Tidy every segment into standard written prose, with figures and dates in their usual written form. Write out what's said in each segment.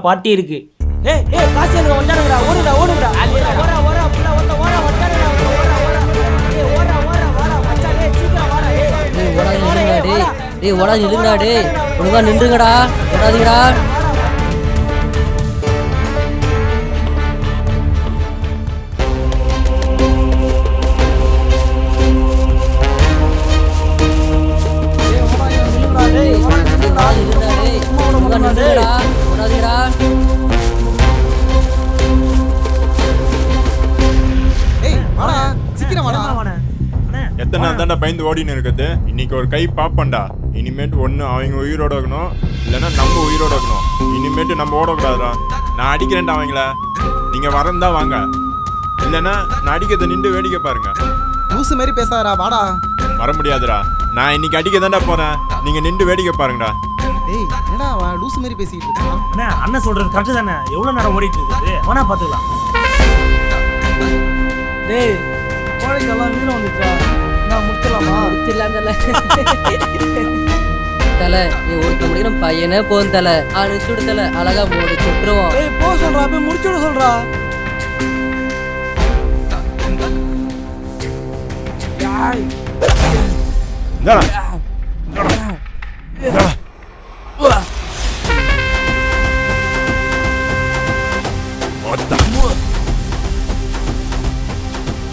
Party இருக்கு. ஏய் ஏய் காசு எடுங்க வந்தானுங்கடா. ஓடுடா ஓடுடா. ஓரா ஓரா புள்ள ஓரா வந்தானுங்கடா. ஓரா மச்சான் டேய் சீக்கிரம் வாடா. டேய் ஓடா நில்லுங்கடா டேய். டேய் ஓடா நில்லுங்கடா டேய். ஒழுங்கா நின்றுங்கடா. ஓடாதீங்கடா. எத்தனை நாள் தாண்டா பயந்து ஓடின்னு இருக்குது. இன்னைக்கு ஒரு கை பாப்பண்டா. இனிமேட்டு ஒன்று அவங்க உயிரோட இருக்கணும், இல்லைன்னா நம்ம உயிரோட இருக்கணும். இனிமேட்டு நம்ம ஓடக்கூடாதுடா. நான் அடிக்கிறேன்டா அவங்கள. நீங்கள் வரந்தா வாங்க, இல்லைன்னா நான் அடிக்கிறத நின்று வேடிக்கை பாருங்க. லூசு மாரி பேசாதடா, வாடா. வர முடியாதுடா. நான் இன்னைக்கு அடிக்க தாண்டா போறேன். நீங்கள் நின்று வேடிக்கை பாருங்கடா. டேய் என்னடா லூசு மாரி பேசிட்டு இருக்கான். அண்ணா அண்ணன் சொல்றது கரெக்ட் தானே. எவ்வளோ நேரம் ஓடிட்டு இருக்குது, வேணா பார்த்துக்கலாம். டேய் கோழைக்கெல்லாம் மீன் வந்துட்டா, நான் முடிக்கலாமா? முடிச்சிடலாம் தலை. நீ ஒருத்த முடியும் பையனே போதும் தலை. சுடு தலை அழகா போட்டு சுட்டுருவோம். டேய் போ சொல்றா, போய் முடிச்சுட சொல்றா.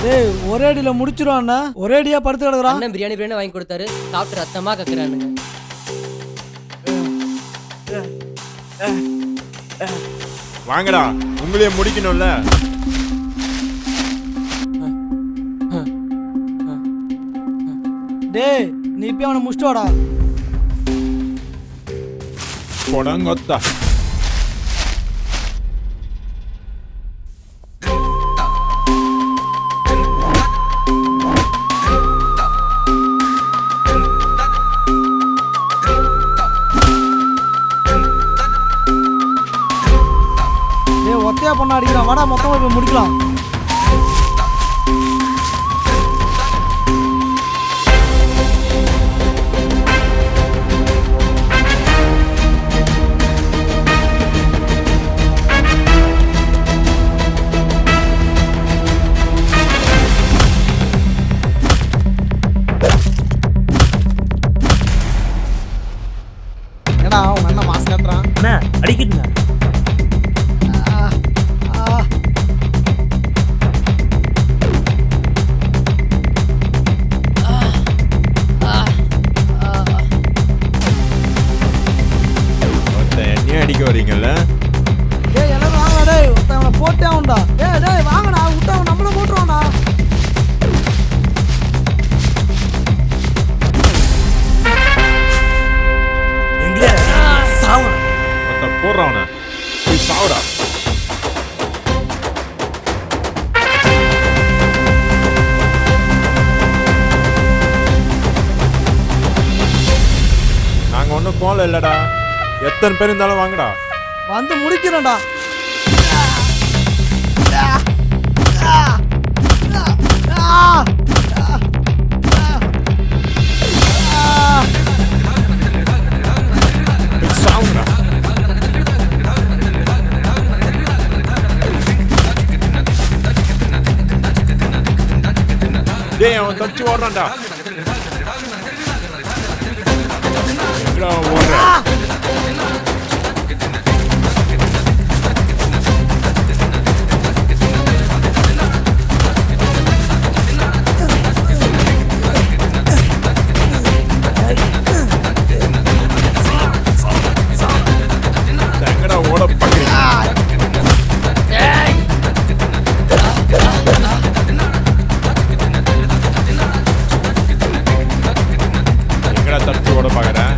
டேய் ஒரே அடியில முடிச்சிருவான்னா, ஒரே அடியா படுத்து கிடக்குறான். அண்ணன் பிரியாணி பிரியாணி வாங்கி கொடுத்தாரு, சாப்பிட்டு ரத்தமா கக்குறானுங்க. வாங்கடா, உங்களையே முடிக்கணும்ல. டேய் நீ இப்ப அவனை முடிச்சிட்டு வாடா. கொடங்கொத்தா. ஒத்தையா பொண்ணா அடிக்கிறான், வாடா மொத்தமா போய் முடிக்கலாம். என்னடா அவன் என்ன மாஸ்க் காட்டுறான்? அண்ணா அடிக்கிட்டுங்க. அடிக்க வரீங்கல்ல? டேய் எல்லாரும் வாங்கடா. டேய் ஒருத்தவனை போட்டே ஆகும்டா. டேய் டேய் வாங்கடா, விட்டவன் நம்மள போட்டுருவான்டா. எங்களே சாவு மொத்த போடுறவன போய் சாவுடா. நாங்க ஒன்றும் கோலம் இல்லடா. எத்தனை பேர் இருந்தாலும் வாங்கடா. வந்து முடிக்கிறேன்டா. சாவுடா. டேய் அவன் தச்சு ஓடுறான்டா. எங்கடா ஓடுற? எங்கடா ஓட பாக்குறீங்க? எங்கடா தச்சு ஓட பாக்குறேன்?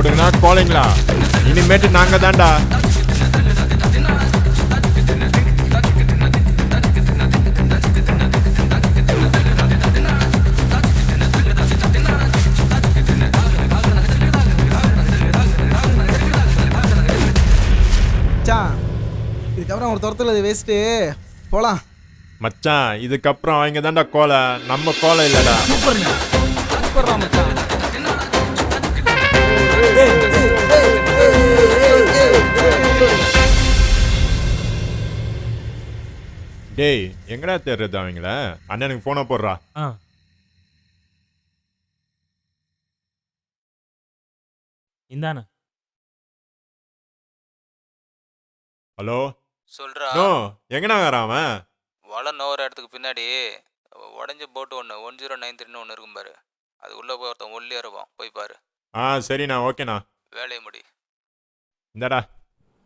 ஓடுங்கண்ணா கோலைங்களா, இனிமேட்டு நாங்க தான்டா. மச்சான் இதுக்கப்புறம் ஒரு துரத்துல இது வேஸ்ட்டு போலாம். மச்சான் இதுக்கப்புறம் அவங்க தான்டா கோலை, நம்ம கோலை இல்லடா. சூப்பர்டா மச்சான். டேய் எங்கடா தேடுறது அவங்கள? அண்ணனுக்கு போன போடுறா. இந்தாண்ணா. ஹலோ சொல்றா. நோ எங்கடா வரான் அவன்? வளர்ன ஒரு இடத்துக்கு பின்னாடி உடஞ்ச போட்டு ஒன்று 1093 ஒன்று இருக்கும் பாரு, அது உள்ள போய் ஒருத்தன் ஒல்லியா இருப்பான், போய் பாரு. சரிண்ணா, ஓகேண்ணா. வேலையை முடி. இந்தாடா.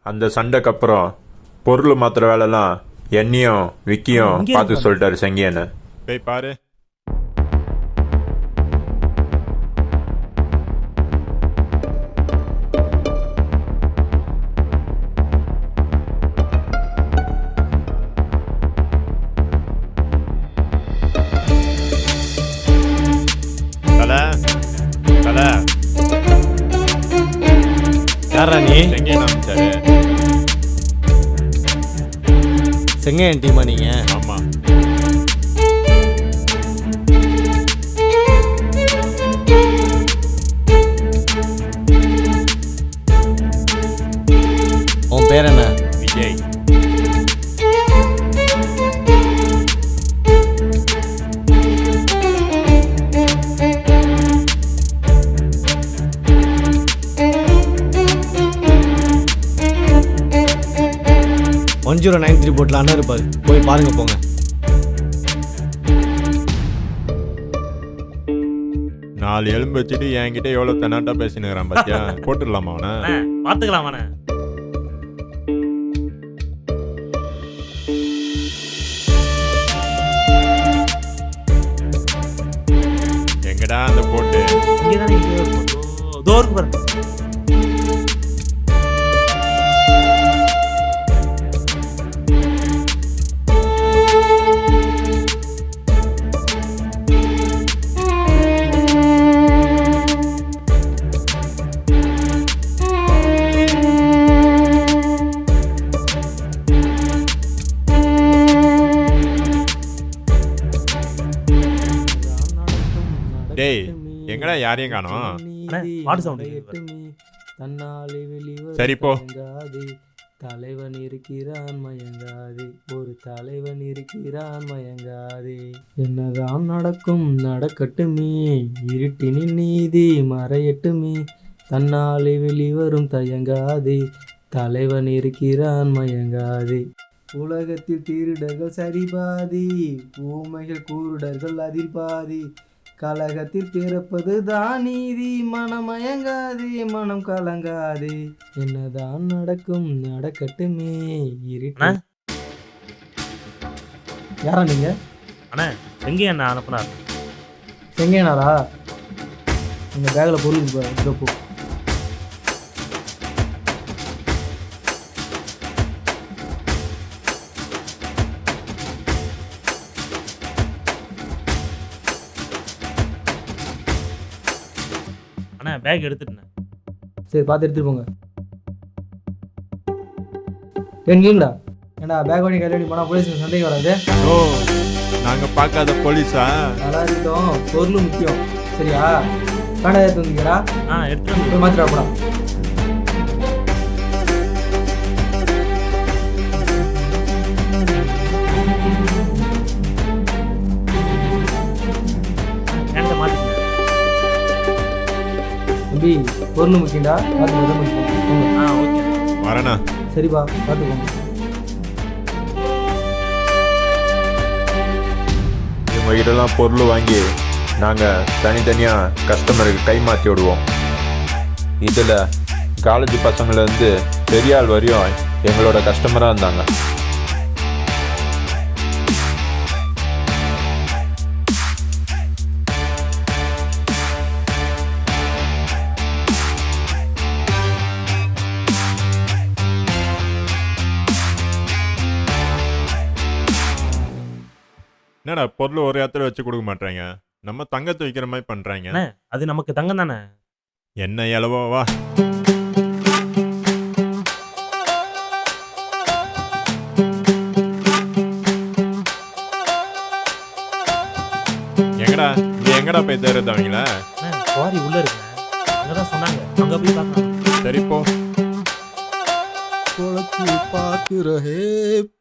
அந்த சண்டைக்கு அப்புறம் பொருள் மாத்திர வேலைலாம் என்னையும் விக்கியும் பார்த்து சொல்லிட்டாரு செங்கியன்னு. போய் பாரு. யாரா நீ? செங்கையன் டீமா நீங்க? ஆமா. உன் பேர் என்ன? விஜய். ஒன் 1093 போட்டில் அண்ணன் இருப்பார், போய் பாருங்க போங்க. நாலு எலும்பு வச்சுட்டு என்கிட்ட எவ்வளவு தென்னாட்டா பேசினுக்கிறான் பாத்தியா? போட்டுடலாமா அவனை? பாத்துக்கலாம் அவனை. எங்கடா அந்த போட்டு? இங்கதானே, இங்கே இருக்கும். இதோ இருக்கு பாருங்க. டேய் எங்கடா யாரையும் காணோம்? பாட்டு சவுண்ட். சரி போ. தலைவன் இருக்கிறான் மயங்காதே, ஒரு தலைவன் இருக்கிறான் மயங்காதே. என்னதான் நடக்கும் நடக்கட்டுமே, இருட்டினின் நீதி மறையட்டுமே. தன்னாலே வெளிவரும் தயங்காதே, தலைவன் இருக்கிறான் மயங்காதே. உலகத்தில் திருடர்கள் சரிபாதி, ஊமைகள் கூருடர்கள் அதில் பாதி. கலகத்தில் பிறப்பது தான் நீதி, மனம் மயங்காதே மனம் கலங்காதே. என்னதான் நடக்கும் நடக்கட்டுமே, இருட்டு. யாரா நீங்க? அண்ணா செங்கி அண்ணா அனுப்புனார். செங்கேனாரா? உங்க பேக்ல பொருள் இருக்கு, போ. பேக் எடுத்துட்டேன். சரி பார்த்து எடுத்துட்டு போங்க. எங்கீங்கடா? ஏண்டா பேக் பண்ணி கையில் போனால் போலீஸ் சந்தேகம் வராது. ஓ நாங்க பார்க்காத போலீஸா? நல்லா இருக்கட்டும், பொருள் முக்கியம். சரியா? கடை எடுத்து வந்தீங்களா? எடுத்துட்டு போய் மாத்திரா போடா. தம்பி பொருள் முக்கியண்டா, பார்த்து வரேண்ணா. சரிப்பா பார்த்துக்கோங்க. இவங்ககிட்டலாம் பொருள் வாங்கி நாங்கள் தனித்தனியாக கஸ்டமருக்கு கை மாற்றி விடுவோம். இதில் காலேஜ் பசங்கள்லேருந்து பெரிய ஆள் வரையும் எங்களோட கஸ்டமராக இருந்தாங்க. என்னடா பொருள் ஒரு இடத்துல வச்சு கொடுக்க மாட்டாங்க, நம்ம தங்கத்தை வைக்கிற மாதிரி பண்றாங்க. அண்ணே அது நமக்கு தங்கம் தானே. என்ன எளவோ வா. எங்கடா நீ எங்கடா போய் தேர்றது அவங்கள? அண்ணே குவாரி உள்ள இருக்கு, அங்கதான் சொன்னாங்க, அங்க போய் பார்க்கலாம். சரி போ. குழச்சி பாக்குறஹே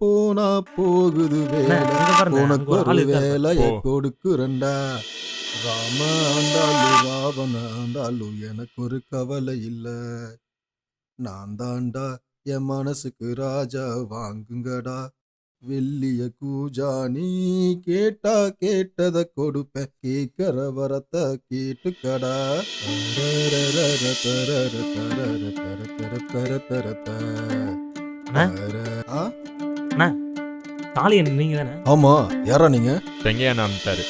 போனா போகுது அண்ணே, வேலை, அங்க பாருங்க, அங்க உனக்கு ஒரு ஒரு ஆள் இருக்காரு. வேலையை ஓ. கொடுக்குறண்டா. ராம ஆண்டாலு ராவண ஆண்டாலு எனக்கு ஒரு கவலை இல்ல. நான் தாண்டா என் மனசுக்கு ராஜா, வாங்குங்கடா வெள்ளிய கூஜா. நீ கேட்டா கேட்டத கொடுப்பேன், கேட்கற வரத்த கேட்டுக்கடா. தரரரர தரர தரர தர தர தர தர அண்ணே. தர. ஆ? தாலி என்ன நீங்க தானே? ஆமா, யாரா நீங்க? செங்கையா அனுப்பிச்சாரு.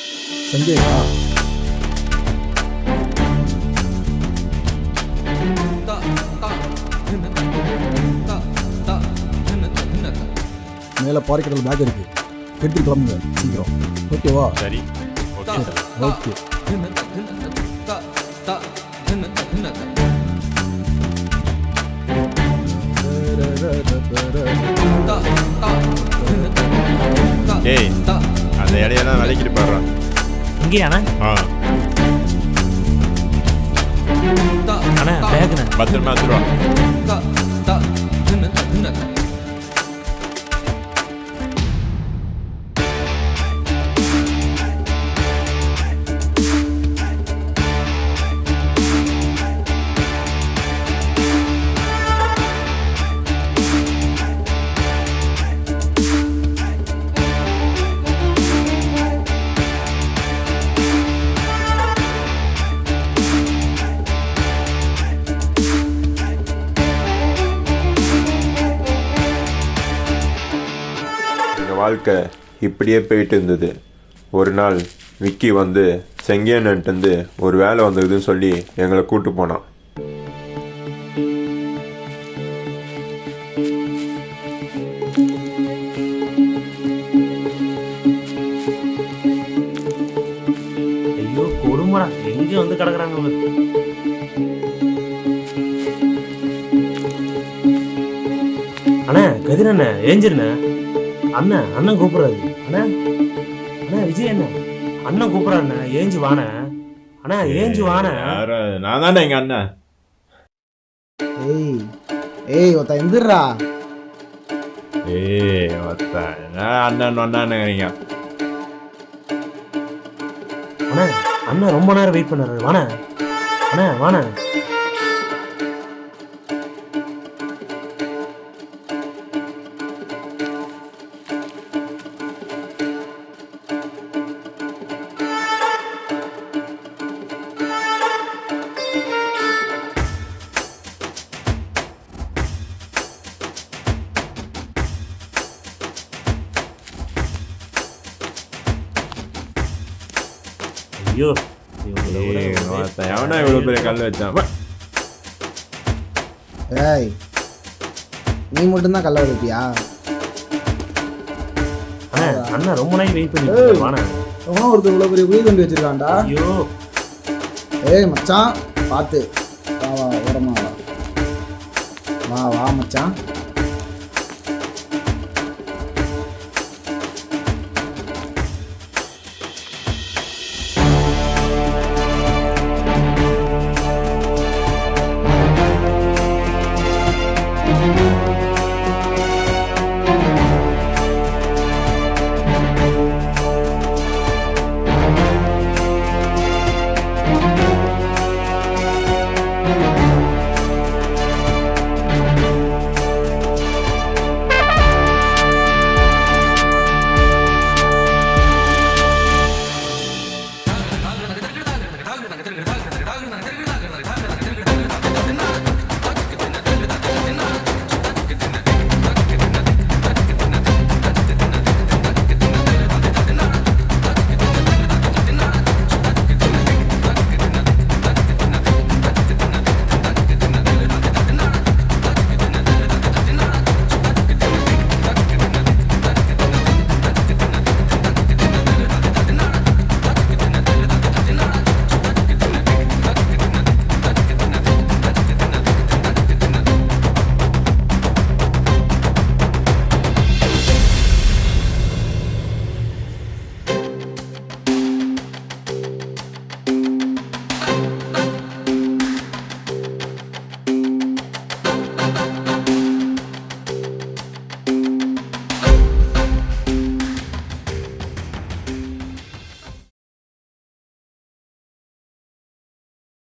சஞ்சயா? மேல பாறைக்கடல் பேக் இருக்கு, எடுத்து கிளம்புங்க சீக்கிரம். ஓகேவா? சரி ஓகே சார். ஓகே. ஏய் அந்த இடையெல்லாம் விலைக்கிட்டு போடுறான். இங்கேயாண்ணே? ஆ அண்ணே பேக்குண்ணே. பத்திரமா எடுத்துட்டு வா. எங்கள் வாழ்க்கை இப்படியே போயிட்டு இருந்தது. ஒரு நாள் விக்கி வந்து செங்கையன்ட்டு ஒரு வேலை வந்ததுன்னு சொல்லி எங்களை கூட்டு போனான். ஐயோ கொடுமடா, எங்க வந்து கிடக்குறாங்க அவங்க. அண்ணே கதிர் அண்ணே ஏஞ்சிருண்ணே. அண்ணன் அண்ணன் கூப்பிடுறாரு. அண்ணா அண்ணா விஜய் அண்ணா, அண்ணன் கூப்பிடுறாண்ணே, ஏஞ்சி வாண்ணே. அண்ணா ஏஞ்சி வாண்ணே. நான் தானே எங்க அண்ணன். ஏய் ஏய் ஒருத்தன் எந்திரா. ஏய் அண்ணன் ஒன்னானுங்கிறீங்க. அண்ணா அண்ணன் ரொம்ப நேரம் வெயிட் பண்ணாரு. வாண்ணே அண்ணா வாண்ணே. ஐயோ எவனா இவ்வளவு பெரிய கல் வச்சான்? ஏய் நீ மட்டும்தான் கல்ல வைப்பியா? அண்ணா அண்ணா ரொம்ப நேரம் வெயிட் பண்ணி வாண்ணே. அவன் ஒருத்தர் இவ்வளோ பெரிய குழி தோண்டி வச்சிருக்கான்டா. ஐயோ ஏய் மச்சான் பார்த்து வா வா ஓரமா வா வா வா மச்சான்.